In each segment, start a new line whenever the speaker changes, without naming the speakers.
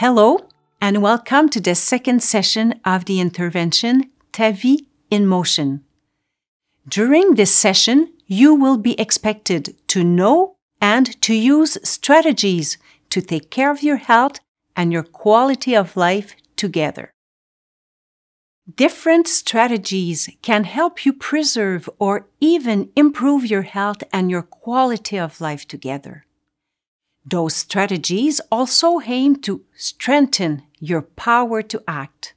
Hello, and welcome to the second session of the intervention, 𝗱vie in Motion. During this session, you will be expected to know and to use strategies to take care of your health and your quality of life together. Different strategies can help you preserve or even improve your health and your quality of life together. Those strategies also aim to strengthen your power to act.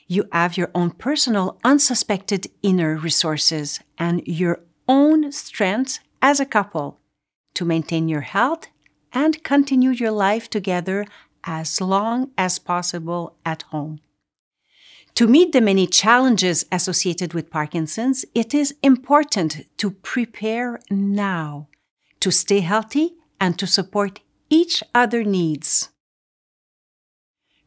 You have your own personal unsuspected inner resources and your own strengths as a couple to maintain your health and continue your life together as long as possible at home. To meet the many challenges associated with Parkinson's, it is important to prepare now, to stay healthy and to support each other's needs.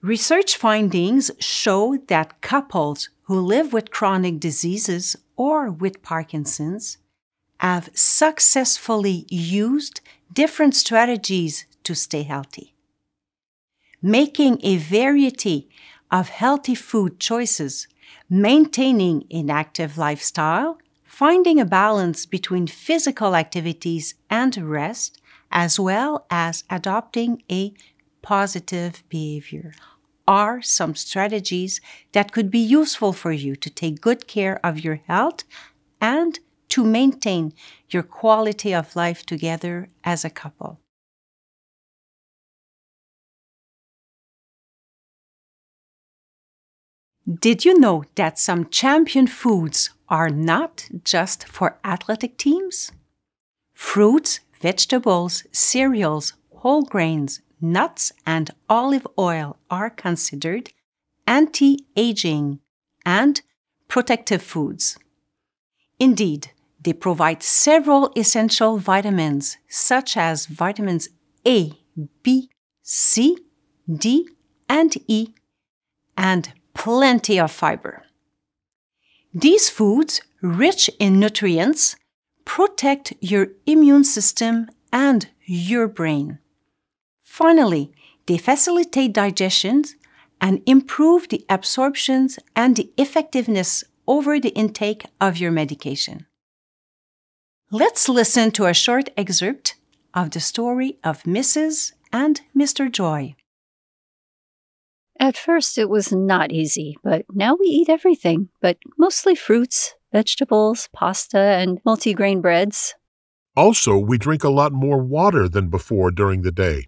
Research findings show that couples who live with chronic diseases or with Parkinson's have successfully used different strategies to stay healthy. Making a variety of healthy food choices, maintaining an active lifestyle, finding a balance between physical activities and rest, as well as adopting a positive behavior, are some strategies that could be useful for you to take good care of your health and to maintain your quality of life together as a couple. Did you know that some champion foods are not just for athletic teams? Fruits, vegetables, cereals, whole grains, nuts, and olive oil are considered anti-aging and protective foods. Indeed, they provide several essential vitamins such as vitamins A, B, C, D, and E, and plenty of fiber. These foods, rich in nutrients, protect your immune system and your brain. Finally, they facilitate digestion and improve the absorption and the effectiveness over the intake of your medication. Let's listen to a short excerpt of the story of Mrs. and Mr. Joy.
At first it was not easy, but now we eat everything, but mostly fruits, vegetables, pasta, and multigrain breads.
Also, we drink a lot more water than before during the day.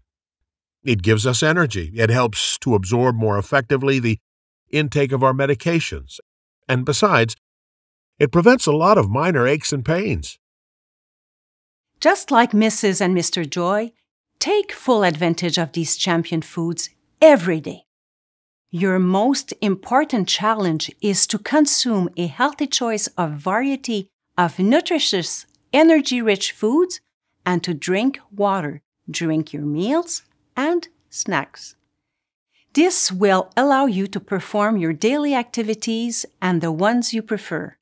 It gives us energy. It helps to absorb more effectively the intake of our medications. And besides, it prevents a lot of minor aches and pains.
Just like Mrs. and Mr. Joy, take full advantage of these champion foods every day. Your most important challenge is to consume a healthy choice of variety of nutritious, energy-rich foods and to drink water during your meals and snacks. This will allow you to perform your daily activities and the ones you prefer.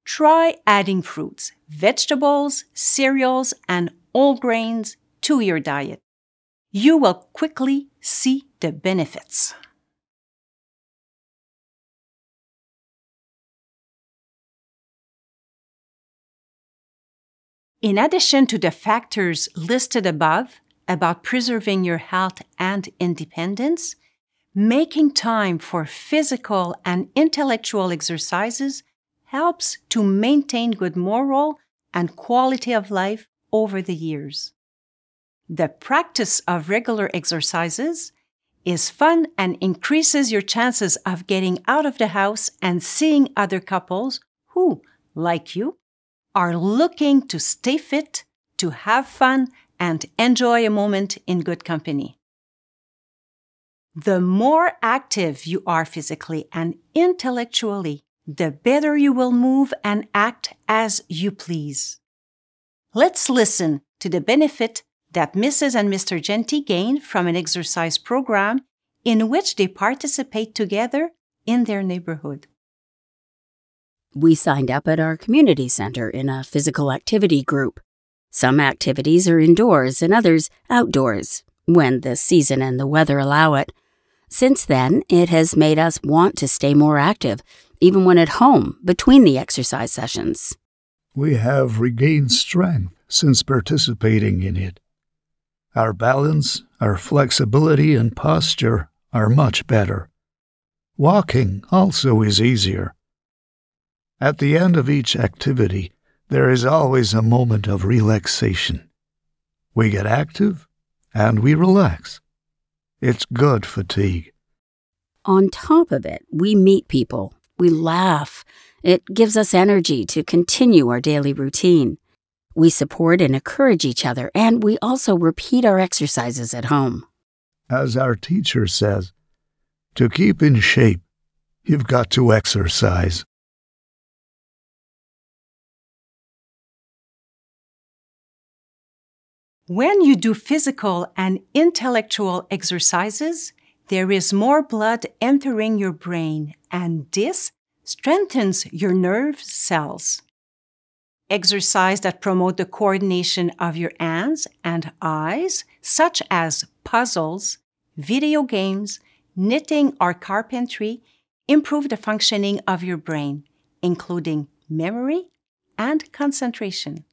Try adding fruits, vegetables, cereals, and whole grains to your diet. You will quickly see the benefits. In addition to the factors listed above about preserving your health and independence, making time for physical and intellectual exercises helps to maintain good moral and quality of life over the years. The practice of regular exercises is fun and increases your chances of getting out of the house and seeing other couples who, like you, are looking to stay fit, to have fun, and enjoy a moment in good company. The more active you are physically and intellectually, the better you will move and act as you please. Let's listen to the benefit that Mrs. and Mr. Genty gain from an exercise program in which they participate together in their neighborhood.
We signed up at our community center in a physical activity group. Some activities are indoors and others outdoors, when the season and the weather allow it. Since then, it has made us want to stay more active, even when at home, between the exercise sessions.
We have regained strength since participating in it. Our balance, our flexibility, and posture are much better. Walking also is easier. At the end of each activity, there is always a moment of relaxation. We get active and we relax. It's good fatigue.
On top of it, we meet people, we laugh. It gives us energy to continue our daily routine. We support and encourage each other, and we also repeat our exercises at home.
As our teacher says, to keep in shape, you've got to exercise.
When you do physical and intellectual exercises, there is more blood entering your brain, and this strengthens your nerve cells. Exercise that promote the coordination of your hands and eyes, such as puzzles, video games, knitting or carpentry, improve the functioning of your brain, including memory and concentration.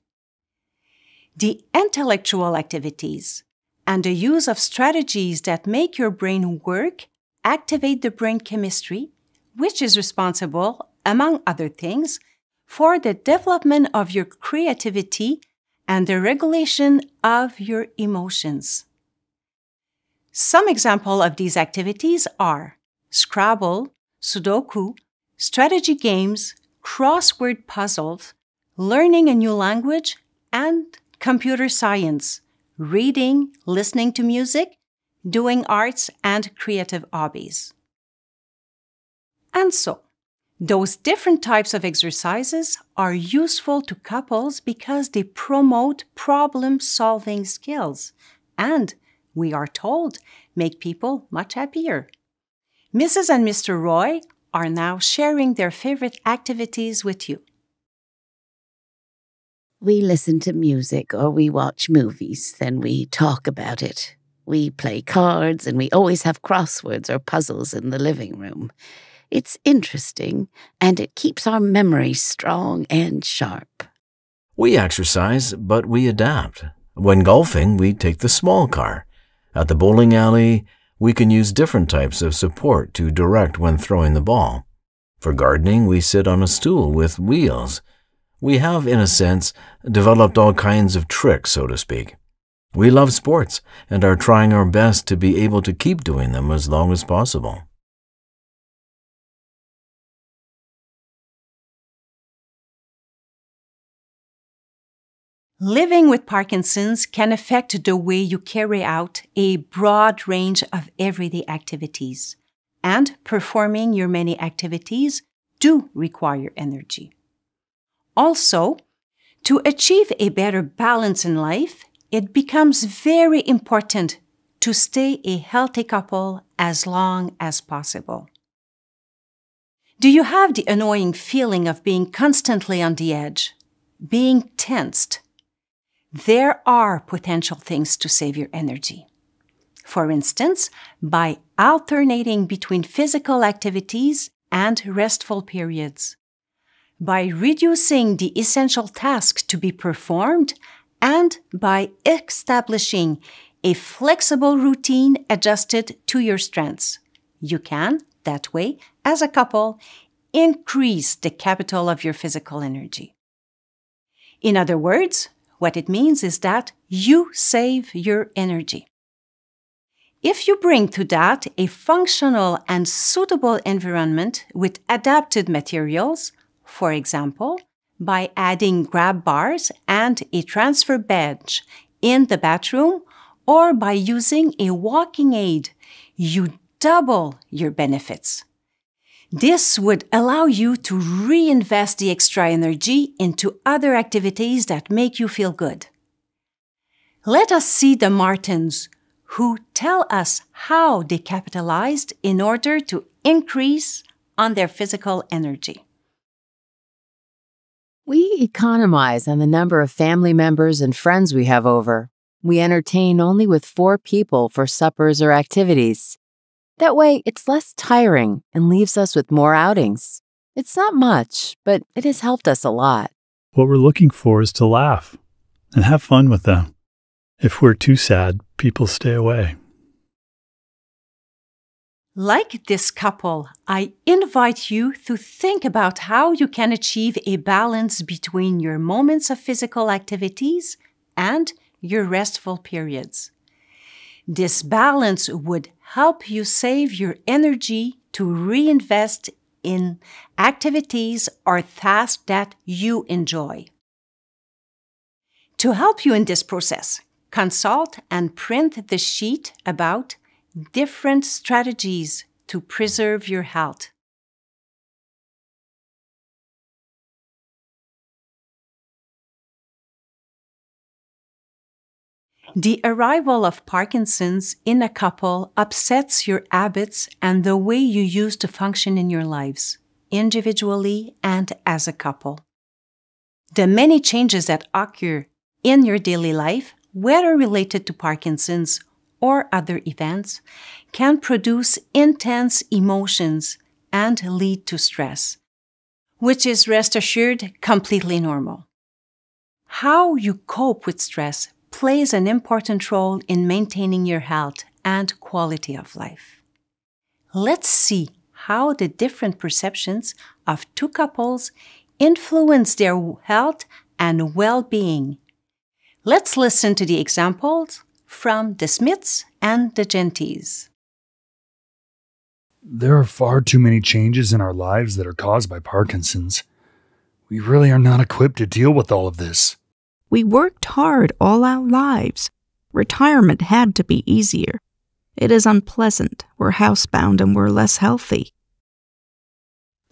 The intellectual activities and the use of strategies that make your brain work activate the brain chemistry, which is responsible, among other things, for the development of your creativity and the regulation of your emotions. Some examples of these activities are Scrabble, Sudoku, strategy games, crossword puzzles, learning a new language, and computer science, reading, listening to music, doing arts and creative hobbies. And so, those different types of exercises are useful to couples because they promote problem-solving skills and, we are told, make people much happier. Mrs. and Mr. Roy are now sharing their favorite activities with you.
We listen to music or we watch movies, then we talk about it. We play cards and we always have crosswords or puzzles in the living room. It's interesting, and it keeps our memory strong and sharp.
We exercise, but we adapt. When golfing, we take the small car. At the bowling alley, we can use different types of support to direct when throwing the ball. For gardening, we sit on a stool with wheels. We have, in a sense, developed all kinds of tricks, so to speak. We love sports and are trying our best to be able to keep doing them as long as possible.
Living with Parkinson's can affect the way you carry out a broad range of everyday activities, and performing your many activities do require energy. Also, to achieve a better balance in life, it becomes very important to stay a healthy couple as long as possible. Do you have the annoying feeling of being constantly on the edge, being tensed? There are potential things to save your energy. For instance, by alternating between physical activities and restful periods, by reducing the essential tasks to be performed, and by establishing a flexible routine adjusted to your strengths. You can, that way, as a couple, increase the capital of your physical energy. In other words, what it means is that you save your energy. If you bring to that a functional and suitable environment with adapted materials, for example, by adding grab bars and a transfer bench in the bathroom, or by using a walking aid, you double your benefits. This would allow you to reinvest the extra energy into other activities that make you feel good. Let us see the Martins, who tell us how they capitalized in order to increase on their physical energy.
We economize on the number of family members and friends we have over. We entertain only with 4 people for suppers or activities. That way, it's less tiring and leaves us with more outings. It's not much, but it has helped us a lot.
What we're looking for is to laugh and have fun with them. If we're too sad, people stay away.
Like this couple, I invite you to think about how you can achieve a balance between your moments of physical activities and your restful periods. This balance would help you save your energy to reinvest in activities or tasks that you enjoy. To help you in this process, consult and print the sheet about different strategies to preserve your health. The arrival of Parkinson's in a couple upsets your habits and the way you used to function in your lives, individually and as a couple. The many changes that occur in your daily life, whether related to Parkinson's or other events, can produce intense emotions and lead to stress, which is, rest assured, completely normal. How you cope with stress plays an important role in maintaining your health and quality of life. Let's see how the different perceptions of two couples influence their health and well-being. Let's listen to the examples from the Smiths and the Genties.
There are far too many changes in our lives that are caused by Parkinson's. We really are not equipped to deal with all of this.
We worked hard all our lives. Retirement had to be easier. It is unpleasant. We're housebound and we're less healthy.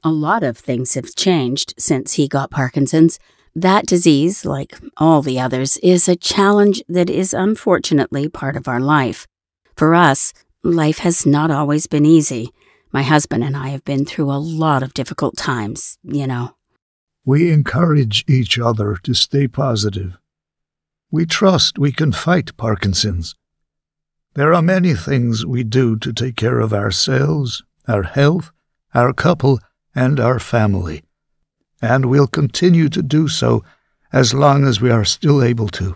A lot of things have changed since he got Parkinson's. That disease, like all the others, is a challenge that is unfortunately part of our life. For us, life has not always been easy. My husband and I have been through a lot of difficult times, you know.
We encourage each other to stay positive. We trust we can fight Parkinson's. There are many things we do to take care of ourselves, our health, our couple, and our family. And we'll continue to do so as long as we are still able to.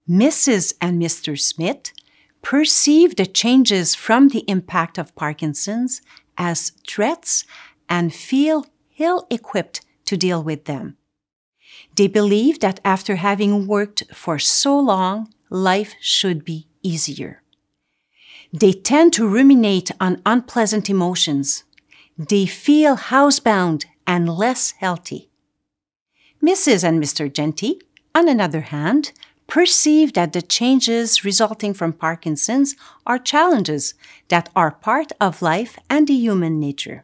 Mrs. and Mr. Smith perceive the changes from the impact of Parkinson's as threats and feel ill-equipped to deal with them. They believe that after having worked for so long, life should be easier. They tend to ruminate on unpleasant emotions. They feel housebound and less healthy. Mrs. and Mr. Genty, on another hand, perceive that the changes resulting from Parkinson's are challenges that are part of life and the human nature.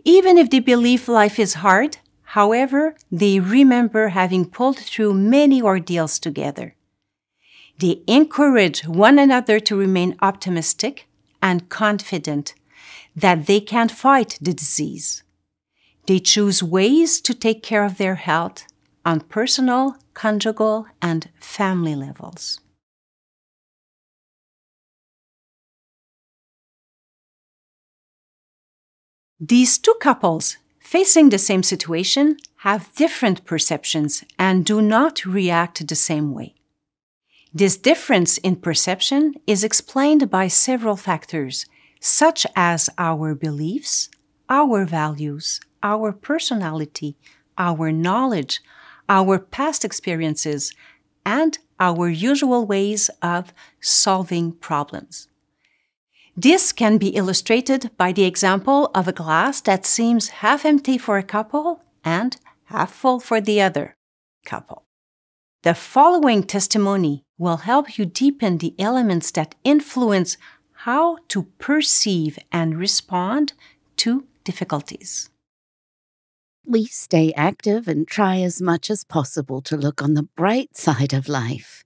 Even if they believe life is hard, however, they remember having pulled through many ordeals together. They encourage one another to remain optimistic and confident that they can fight the disease. They choose ways to take care of their health on personal, conjugal, and family levels. These two couples facing the same situation have different perceptions and do not react the same way. This difference in perception is explained by several factors, such as our beliefs, our values, our personality, our knowledge, our past experiences, and our usual ways of solving problems. This can be illustrated by the example of a glass that seems half empty for a couple and half full for the other couple. The following testimony will help you deepen the elements that influence how to perceive and respond to difficulties.
We stay active and try as much as possible to look on the bright side of life.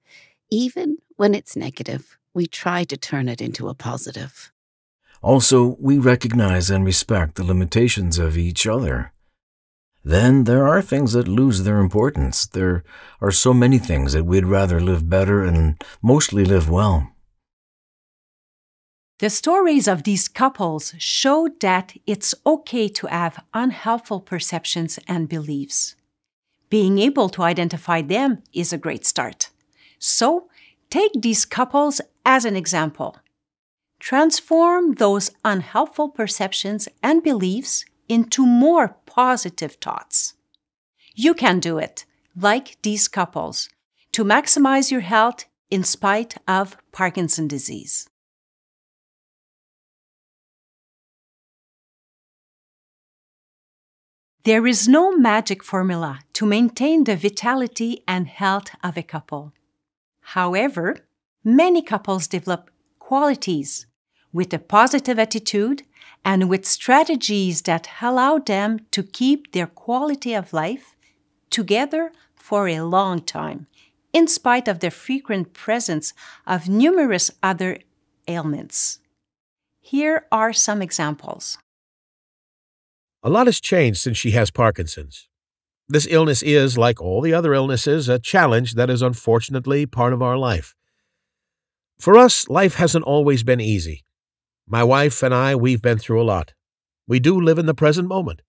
Even when it's negative, we try to turn it into a positive.
Also, we recognize and respect the limitations of each other. Then there are things that lose their importance. There are so many things that we'd rather live better and mostly live well.
The stories of these couples show that it's okay to have unhelpful perceptions and beliefs. Being able to identify them is a great start. So, take these couples as an example. Transform those unhelpful perceptions and beliefs into more positive thoughts. You can do it, like these couples, to maximize your health in spite of Parkinson's disease. There is no magic formula to maintain the vitality and health of a couple. However, many couples develop qualities with a positive attitude and with strategies that allow them to keep their quality of life together for a long time, in spite of the frequent presence of numerous other ailments. Here are some examples.
A lot has changed since she has Parkinson's. This illness is, like all the other illnesses, a challenge that is unfortunately part of our life. For us, life hasn't always been easy. My wife and I, we've been through a lot. We do live in the present moment.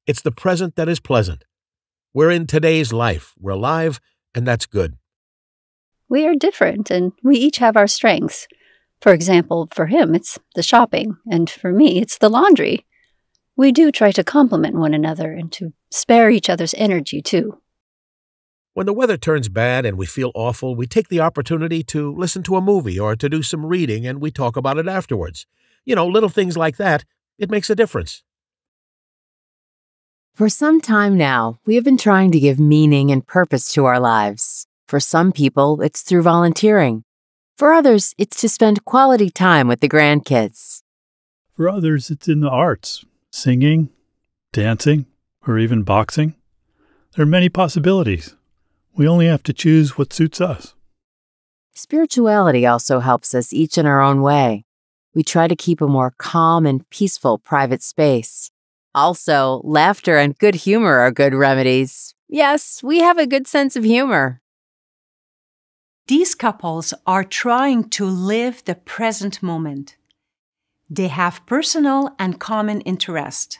It's the present that is pleasant. We're in today's life. We're alive, and that's good.
We are different, and we each have our strengths. For example, for him, it's the shopping, and for me, it's the laundry. We do try to complement one another and to spare each other's energy, too.
When the weather turns bad and we feel awful, we take the opportunity to listen to a movie or to do some reading, and we talk about it afterwards. You know, little things like that. It makes a difference.
For some time now, we have been trying to give meaning and purpose to our lives. For some people, it's through volunteering. For others, it's to spend quality time with the grandkids.
For others, it's in the arts, singing, dancing, or even boxing. There are many possibilities. We only have to choose what suits us.
Spirituality also helps us each in our own way. We try to keep a more calm and peaceful private space. Also, laughter and good humor are good remedies. Yes, we have a good sense of humor.
These couples are trying to live the present moment. They have personal and common interest.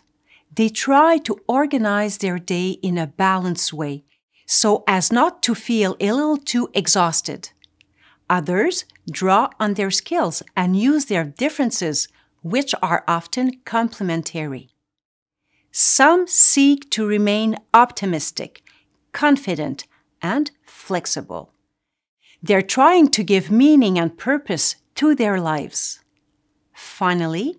They try to organize their day in a balanced way, so as not to feel a little too exhausted. Others draw on their skills and use their differences, which are often complementary. Some seek to remain optimistic, confident, and flexible. They're trying to give meaning and purpose to their lives. Finally,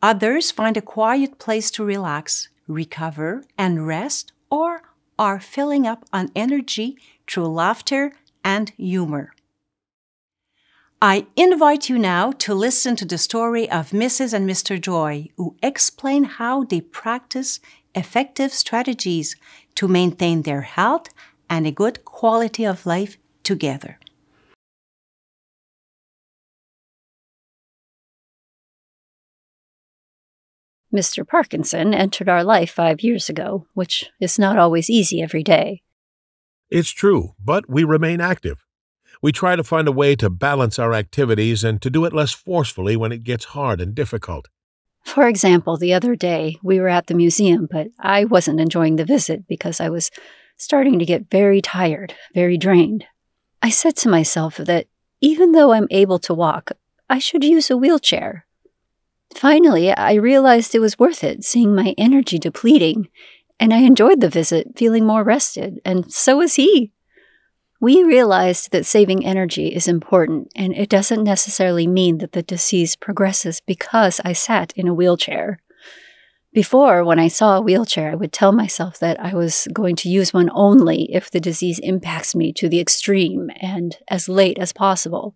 others find a quiet place to relax, recover, and rest, or are filling up on energy through laughter and humor. I invite you now to listen to the story of Mrs. and Mr. Joy, who explain how they practice effective strategies to maintain their health and a good quality of life together.
Mr. Parkinson entered our life 5 years ago, which is not always easy every day.
It's true, but we remain active. We try to find a way to balance our activities and to do it less forcefully when it gets hard and difficult.
For example, the other day, we were at the museum, but I wasn't enjoying the visit because I was starting to get very tired, very drained. I said to myself that even though I'm able to walk, I should use a wheelchair. Finally, I realized it was worth it, seeing my energy depleting, and I enjoyed the visit, feeling more rested, and so was he. We realized that saving energy is important, and it doesn't necessarily mean that the disease progresses because I sat in a wheelchair. Before, when I saw a wheelchair, I would tell myself that I was going to use one only if the disease impacts me to the extreme and as late as possible.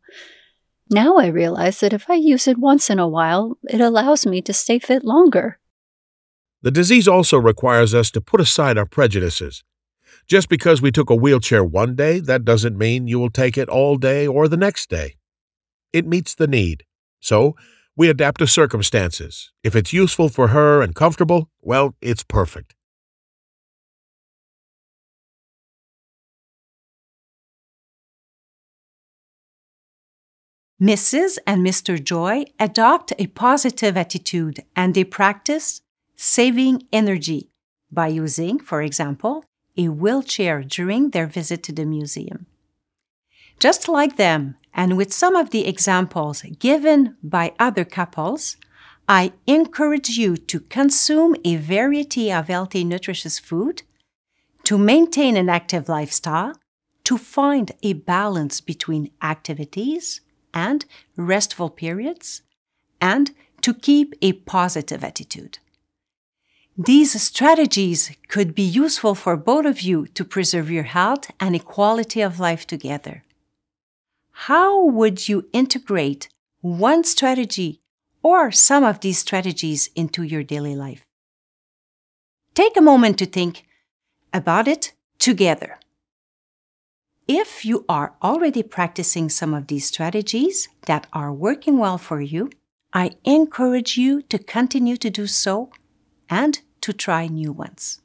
Now I realize that if I use it once in a while, it allows me to stay fit longer.
The disease also requires us to put aside our prejudices. Just because we took a wheelchair one day, that doesn't mean you will take it all day or the next day. It meets the need. So, we adapt to circumstances. If it's useful for her and comfortable, well, it's perfect.
Mrs. and Mr. Joy adopt a positive attitude and they practice saving energy by using, for example, a wheelchair during their visit to the museum. Just like them, and with some of the examples given by other couples, I encourage you to consume a variety of healthy, nutritious food, to maintain an active lifestyle, to find a balance between activities and restful periods, and to keep a positive attitude. These strategies could be useful for both of you to preserve your health and a quality of life together. How would you integrate one strategy or some of these strategies into your daily life? Take a moment to think about it together. If you are already practicing some of these strategies that are working well for you, I encourage you to continue to do so and to try new ones.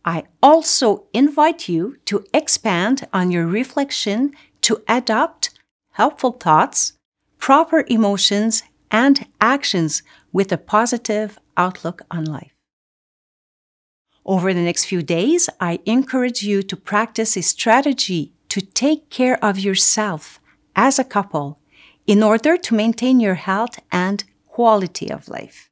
I also invite you to expand on your reflection to adopt helpful thoughts, proper emotions, and actions with a positive outlook on life. Over the next few days, I encourage you to practice a strategy to take care of yourself as a couple in order to maintain your health and quality of life.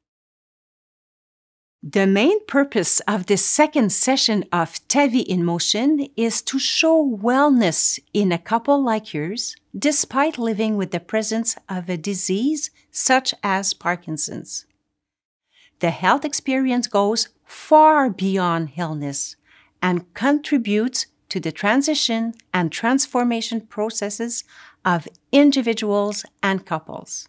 The main purpose of this second session of 𝗱vie in Motion is to show wellness in a couple like yours, despite living with the presence of a disease such as Parkinson's. The health experience goes far beyond illness and contributes to the transition and transformation processes of individuals and couples.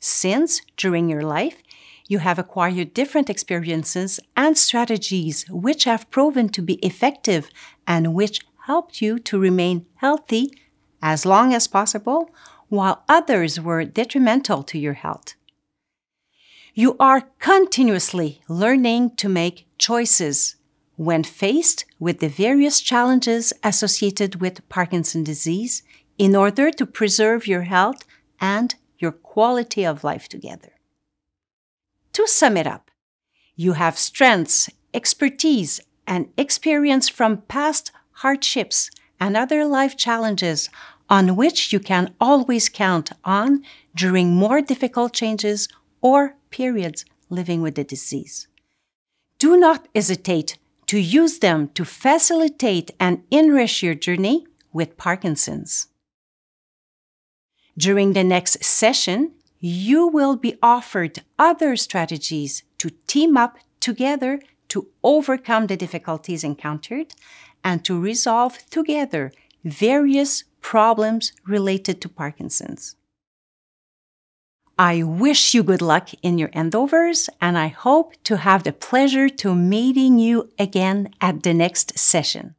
Since, during your life, you have acquired different experiences and strategies which have proven to be effective and which helped you to remain healthy as long as possible, while others were detrimental to your health. You are continuously learning to make choices when faced with the various challenges associated with Parkinson's disease in order to preserve your health and your quality of life together. To sum it up, you have strengths, expertise, and experience from past hardships and other life challenges on which you can always count on during more difficult changes or periods living with the disease. Do not hesitate to use them to facilitate and enrich your journey with Parkinson's. During the next session, you will be offered other strategies to team up together to overcome the difficulties encountered and to resolve together various problems related to Parkinson's. I wish you good luck in your endeavors, and I hope to have the pleasure to meeting you again at the next session.